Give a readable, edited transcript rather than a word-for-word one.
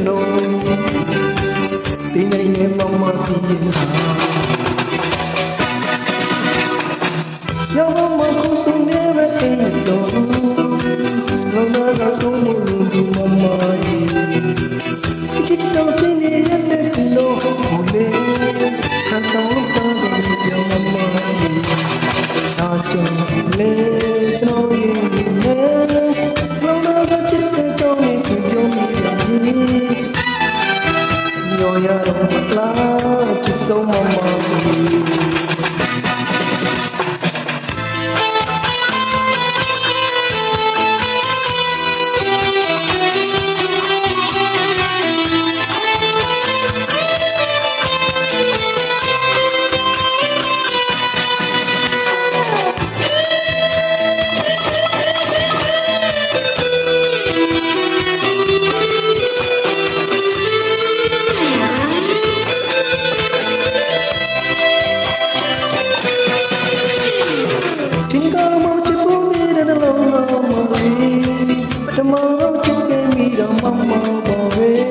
လုံးဒီနေ့နဲ့မမတီးဟာယောမခုစုံနေပဲအိမ်တော်လောနာကဆုံးမလို့ဒီမမကြီးချစ်တော်တင်နေရတဲ့လို့ဟိုလေခါတော့တော်တယ်ပြောမမကြီးနာကြလေစနိုးရင်နဲ့လောနာကချစ်တဲ့ကြောင့်ဒီပြောမိပြန်ကြီးညောရတော့လားချစ်ဆုံးမမကြီးTomorrow you gave me the mama boy.